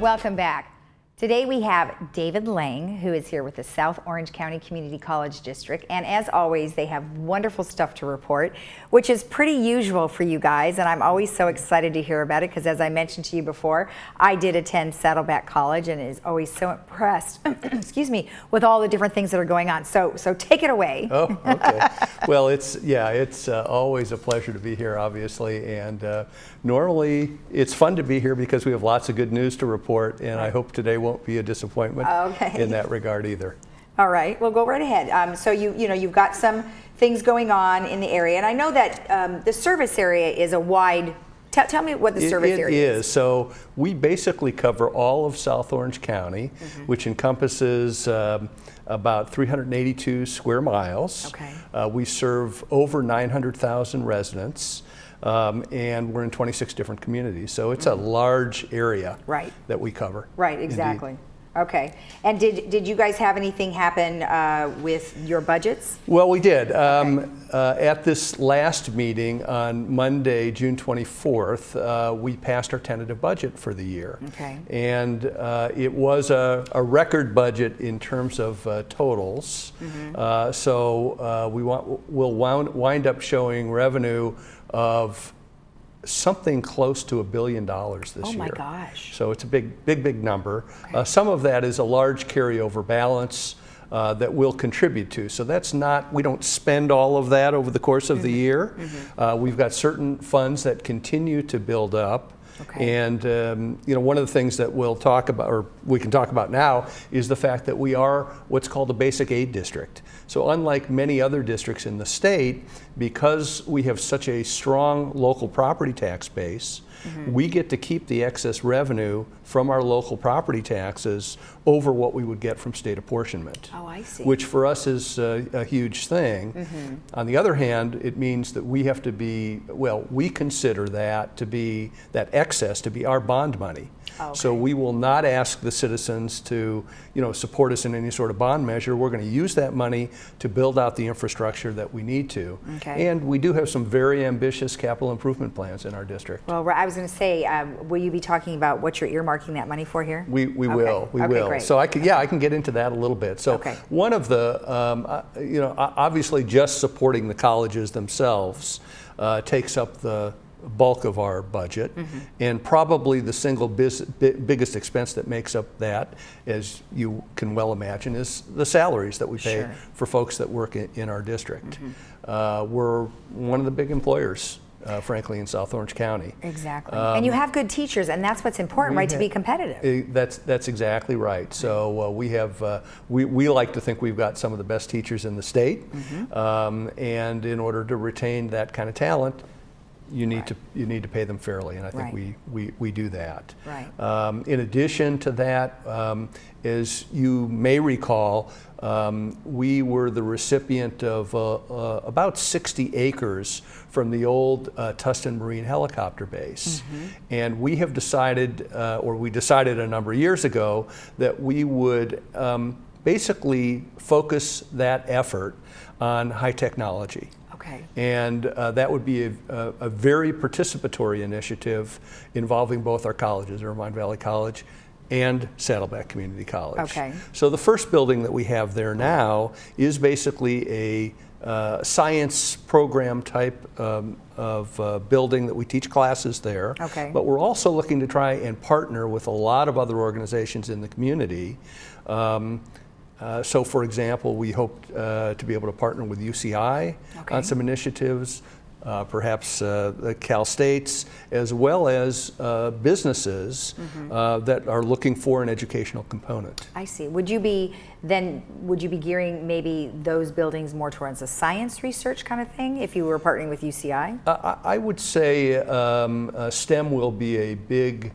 Welcome back. Today we have David Lang, who is here with the South Orange County Community College District, and as always they have wonderful stuff to report, which is pretty usual for you guys, and I'm always so excited to hear about it because, as I mentioned to you before, I did attend Saddleback College and is always so impressed excuse me, with all the different things that are going on. So take it away. Oh, okay. Well, it's always a pleasure to be here, obviously, and normally it's fun to be here because we have lots of good news to report, and I hope today won't be a disappointment in that regard either. All right, well, go right ahead. So you've got some things going on in the area, and I know that the service area is a wide. Tell me what the service area is. So we basically cover all of South Orange County, which encompasses about 382 square miles. Okay. We serve over 900,000 residents. And we're in 26 different communities, so it's a large area that we cover. Right, exactly. Indeed. Okay, and did you guys have anything happen with your budgets? Well, we did. At this last meeting on Monday, June 24th, we passed our tentative budget for the year. Okay. And it was a record budget in terms of totals. So we'll wind up showing revenue of something close to $1 billion this year. Oh my gosh. So it's a big number. Okay. Some of that is a large carryover balance that we'll contribute to. So that's not, we don't spend all of that over the course of the year. We've got certain funds that continue to build up. Okay. And one of the things that we'll talk about, or we can talk about now, is the fact that we are what's called a basic aid district. So unlike many other districts in the state, because we have such a strong local property tax base, we get to keep the excess revenue from our local property taxes over what we would get from state apportionment. Oh, I see. Which for us is a huge thing. On the other hand, it means that we have to be, well, we consider that to be, that excess to be our bond money. Okay. So we will not ask the citizens to, support us in any sort of bond measure. We're going to use that money to build out the infrastructure that we need to. Okay. And we do have some very ambitious capital improvement plans in our district. Well, I was going to say, will you be talking about what you're earmarking that money for here? We will. We will. Great. So I can get into that a little bit. So one of the, obviously just supporting the colleges themselves takes up the bulk of our budget, and probably the single biggest expense that makes up that, as you can well imagine, is the salaries that we pay for folks that work in our district. We're one of the big employers, frankly, in South Orange County. Exactly. And you have good teachers, and that's what's important, right, to be competitive. That's exactly right. So we have, we like to think we've got some of the best teachers in the state, and in order to retain that kind of talent, you need to pay them fairly, and I think we do that. Right. In addition to that, as you may recall, we were the recipient of about 60 acres from the old Tustin Marine Helicopter Base, and we have decided, or we decided a number of years ago, that we would basically focus that effort on high technology. Okay. And that would be a very participatory initiative involving both our colleges, Irvine Valley College and Saddleback Community College. Okay. So the first building that we have there now is basically a science program type of building that we teach classes there. Okay. But we're also looking to try and partner with a lot of other organizations in the community. So, for example, we hope to be able to partner with UCI on some initiatives, perhaps the Cal States, as well as businesses that are looking for an educational component. I see. Would you be gearing maybe those buildings more towards a science research kind of thing if you were partnering with UCI? I would say STEM will be a big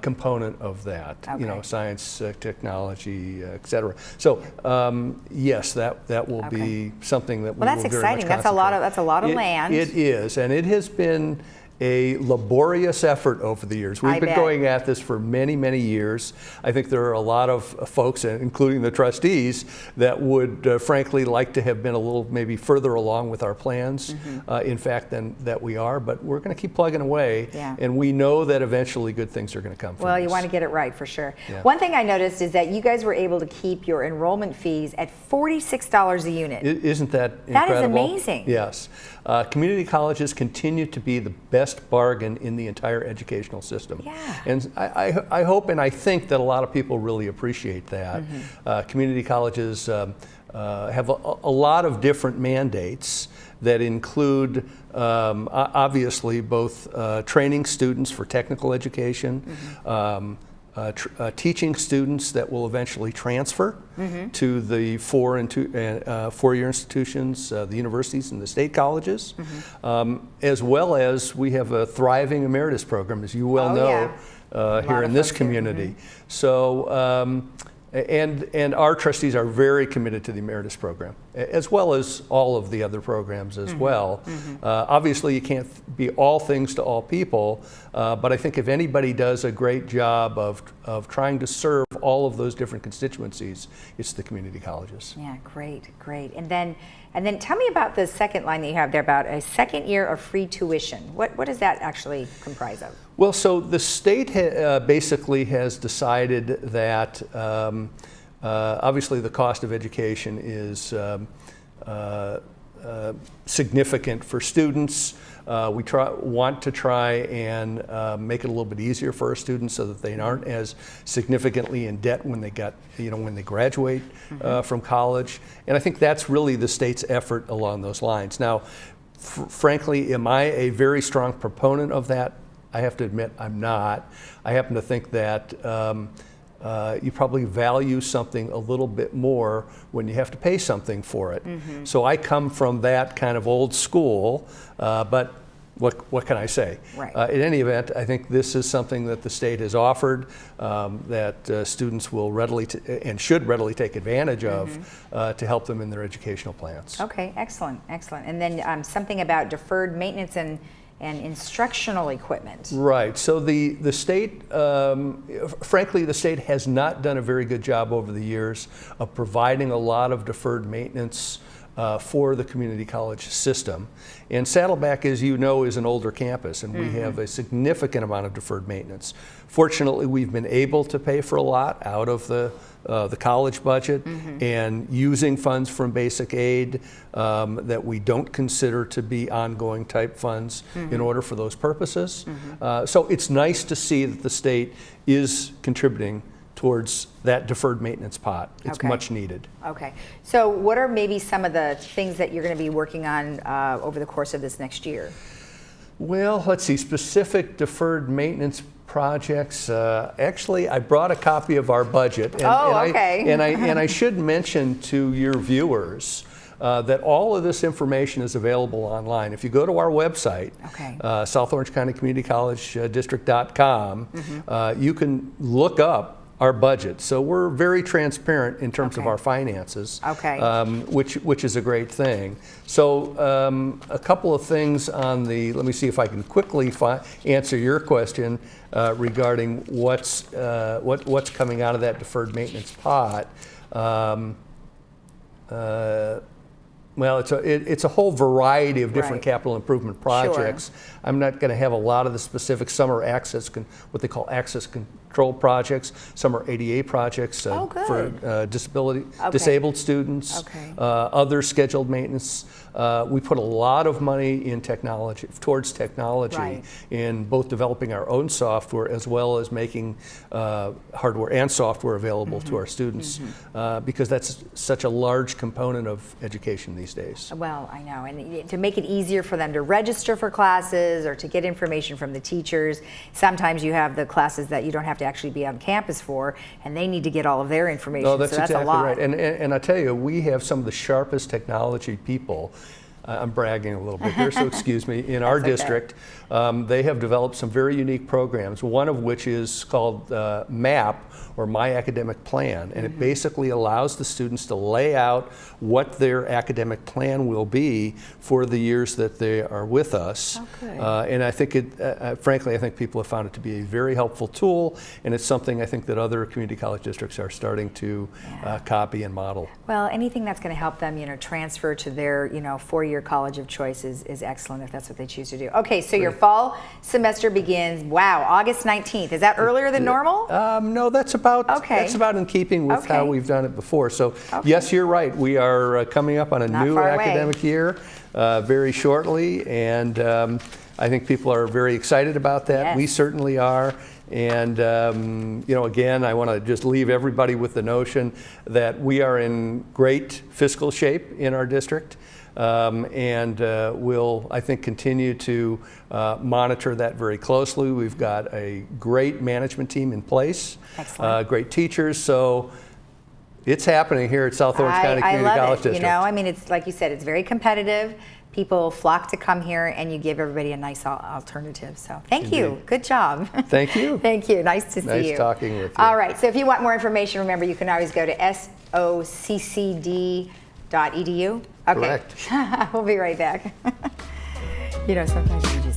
component of that. Science, technology, et cetera. So yes, that will be something that we will very much concentrate. That's exciting. That's a lot of land. It is, and it has been a laborious effort over the years. We've been going at this for many, many years. I think there are a lot of folks, including the trustees, that would frankly like to have been a little maybe further along with our plans, in fact, than that we are. But we're going to keep plugging away, and we know that eventually good things are going to come from Well, this. you want to get it right for sure. One thing I noticed is that you guys were able to keep your enrollment fees at $46 a unit. Isn't that incredible? That is amazing. Yes. Community colleges continue to be the best bargain in the entire educational system. And I hope and I think that a lot of people really appreciate that. Community colleges have a lot of different mandates that include obviously both training students for technical education, teaching students that will eventually transfer to the four-year institutions, the universities and the state colleges, as well as we have a thriving emeritus program, as you well know, here in this community. So, and our trustees are very committed to the emeritus program, as well as all of the other programs as well. Obviously, you can't be all things to all people, but I think if anybody does a great job of trying to serve all of those different constituencies, it's the community colleges. Yeah, great. And then tell me about the second line that you have there about a second year of free tuition. What does that actually comprise of? Well, so the state basically has decided that obviously the cost of education is significant for students. We want to try and make it a little bit easier for our students so that they aren't as significantly in debt when they when they graduate from college. And I think that's really the state's effort along those lines. Now, frankly, am I a very strong proponent of that? I have to admit I'm not. I happen to think that you probably value something a little bit more when you have to pay something for it. So I come from that kind of old school, but what can I say? In any event, I think this is something that the state has offered that students will readily and should readily take advantage of to help them in their educational plans. Okay, excellent. And then something about deferred maintenance and instructional equipment. Right. So the state, frankly, the state has not done a very good job over the years of providing a lot of deferred maintenance for the community college system. And Saddleback, as you know, is an older campus, and we have a significant amount of deferred maintenance. Fortunately, we've been able to pay for a lot out of the college budget and using funds from basic aid that we don't consider to be ongoing type funds in order for those purposes. So it's nice to see that the state is contributing towards that deferred maintenance pot. It's much needed. Okay. So what are maybe some of the things that you're going to be working on over the course of this next year? Well, let's see, specific deferred maintenance projects. Actually, I brought a copy of our budget. And, and I should mention to your viewers that all of this information is available online. If you go to our website, South Orange County Community College District.com, you can look up our budget. So we're very transparent in terms of our finances, which is a great thing. So a couple of things on the, let me see if I can quickly answer your question regarding what's coming out of that deferred maintenance pot. Well, it's a whole variety of different capital improvement projects. I'm not going to have a lot of the specifics. Some are what they call access control projects. Some are ADA projects for disabled students. Other scheduled maintenance. We put a lot of money in towards technology in both developing our own software as well as making hardware and software available to our students because that's such a large component of education these days. Well, I know, and to make it easier for them to register for classes or to get information from the teachers. Sometimes you have the classes that you don't have to actually be on campus for, and they need to get all of their information. No, that's exactly a lot. Right. And I tell you, we have some of the sharpest technology people. I'm bragging a little bit here, so excuse me, in our district. they have developed some very unique programs, one of which is called MAP, or My Academic Plan, and it basically allows the students to lay out what their academic plan will be for the years that they are with us. And I think frankly, I think people have found it to be a very helpful tool, and it's something I think that other community college districts are starting to copy and model. Well, anything that's going to help them, transfer to their, four-year college of choice is excellent if that's what they choose to do. Okay, so your fall semester begins, wow, August 19th. Is that earlier than normal? No, that's about in keeping with how we've done it before. So yes, you're right. We are coming up on a new academic year very shortly, and I think people are very excited about that. Yes. We certainly are. And again, I want to just leave everybody with the notion that we are in great fiscal shape in our district, and we'll, I think, continue to monitor that very closely. We've got a great management team in place, great teachers, so it's happening here at South Orange County Community College District. I mean, it's like you said, it's very competitive. People flock to come here, and you give everybody a nice alternative. So thank you. Good job. Thank you. Thank you. Nice to see you. Nice talking with you. All right. So if you want more information, remember, you can always go to SOCCCD.edu. Okay. Correct. We'll be right back. Sometimes you just